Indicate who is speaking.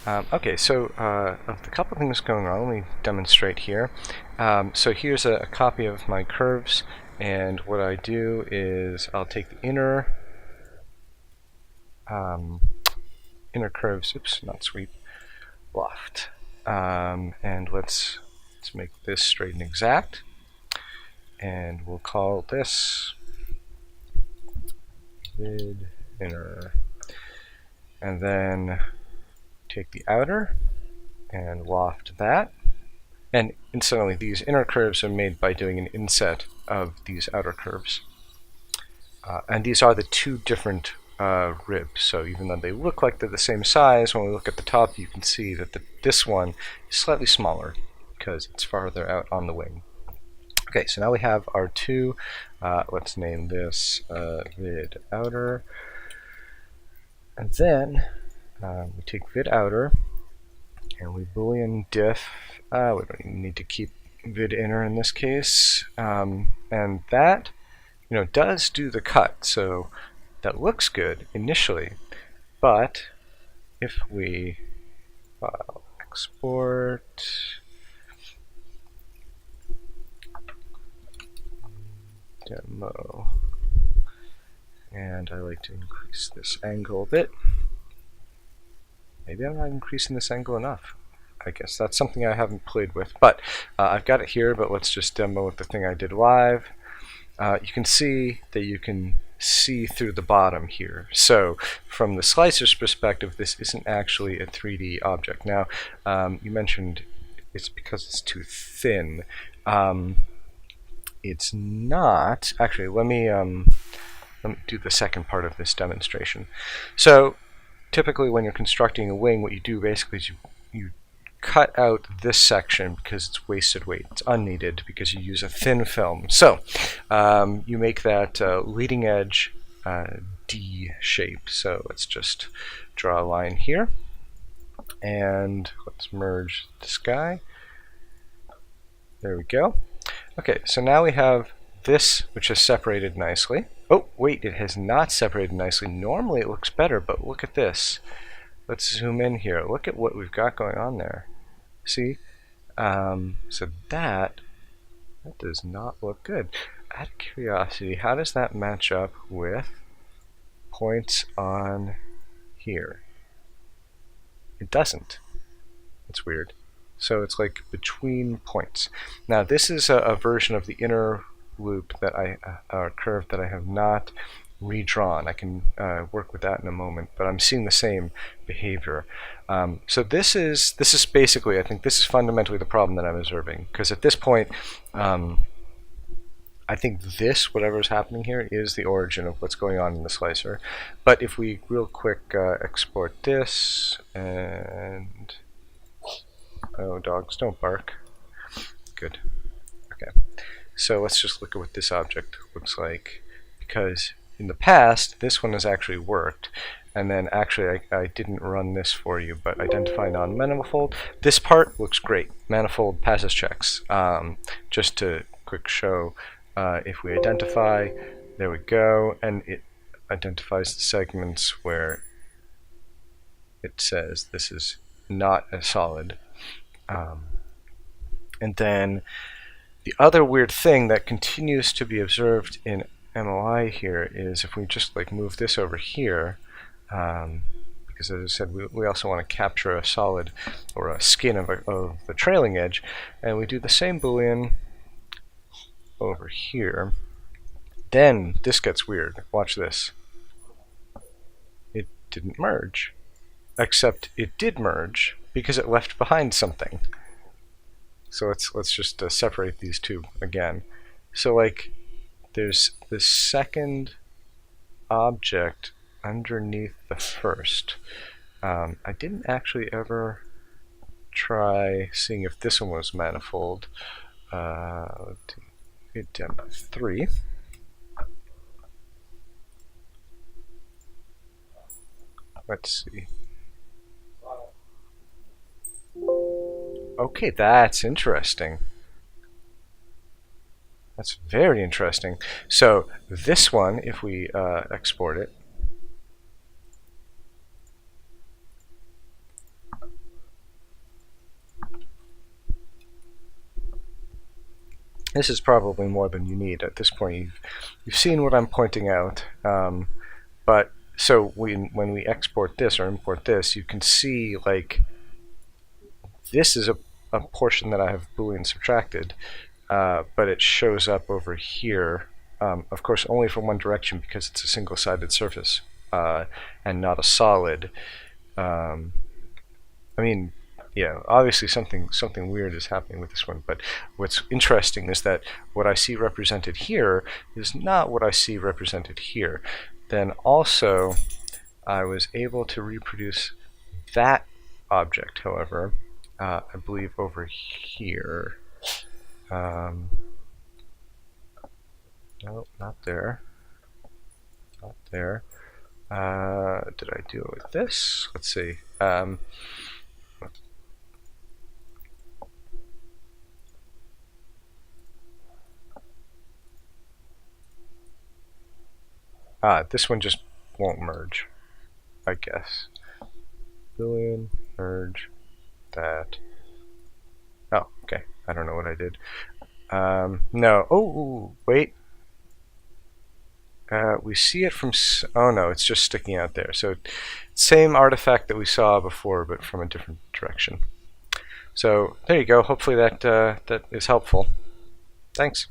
Speaker 1: Okay, so a couple things going on. Let me demonstrate here. So here's a copy of my curves, and what I do is I'll take the inner curves. Oops, not sweep. Loft, and let's make this straight and exact, and we'll call this vid inner, and then take the outer and loft that. And incidentally, these inner curves are made by doing an inset of these outer curves. And these are the two different ribs, so even though they look like they're the same size, when we look at the top you can see that this one is slightly smaller because it's farther out on the wing. Okay, so now we have our two, let's name this vid outer, and then we take vid outer and we boolean diff. We don't even need to keep vid inner in this case, and that does do the cut, so that looks good initially. But if we file export demo, and I like to increase this angle a bit. Maybe I'm not increasing this angle enough. I guess that's something I haven't played with, but I've got it here. But let's just demo with the thing I did live. You can see that you can see through the bottom here. So from the slicer's perspective, this isn't actually a 3D object. Now, you mentioned it's because it's too thin. It's not. Actually, let me do the second part of this demonstration. So typically when you're constructing a wing, what you do basically is you cut out this section because it's wasted weight. It's unneeded because you use a thin film. So you make that leading edge D shape. So let's just draw a line here, and let's merge this guy. There we go. Okay, so now we have this, which is separated nicely. Oh, wait, it has not separated nicely. Normally it looks better, but look at this. Let's zoom in here. Look at what we've got going on there. See? So that does not look good. Out of curiosity, how does that match up with points on here? It doesn't. It's weird. So it's like between points. Now this is a version of the inner loop that curve that I have not redrawn. I can work with that in a moment, but I'm seeing the same behavior. So this is basically, I think this is fundamentally the problem that I'm observing, because at this point I think this, whatever is happening here, is the origin of what's going on in the slicer. But if we real quick export this, and oh, dogs don't bark. Good. Okay. So let's just look at what this object looks like, because in the past this one has actually worked, and then actually I didn't run this for you, but identify non-manifold. This part looks great. Manifold passes checks. Just to quick show, if we identify, there we go, and it identifies the segments where it says this is not a solid. And then the other weird thing that continues to be observed in MOI here is if we just like move this over here, because as I said, we also want to capture a solid or a skin of the trailing edge, and we do the same Boolean over here, then this gets weird. Watch this. It didn't merge, except it did merge because it left behind something. So let's just separate these two again. So like there's this second object underneath the first. I didn't actually ever try seeing if this one was manifold. Demo 3. Let's see. Okay, that's interesting. That's very interesting. So this one, if we export it, This is probably more than you need at this point. You've seen what I'm pointing out, but so when we export this or import this, you can see like this is a portion that I have Boolean subtracted, but it shows up over here, of course only from one direction because it's a single-sided surface and not a solid. I mean, yeah, obviously something weird is happening with this one, but what's interesting is that what I see represented here is not what I see represented here. Then also, I was able to reproduce that object, however, I believe over here. No, not there. Not there. Did I do it with this? Let's see. This one just won't merge, I guess. Boolean merge that. Oh, okay. I don't know what I did. No. Oh, wait. We see it from. Oh no, it's just sticking out there. So, same artifact that we saw before, but from a different direction. So there you go. Hopefully that is helpful. Thanks.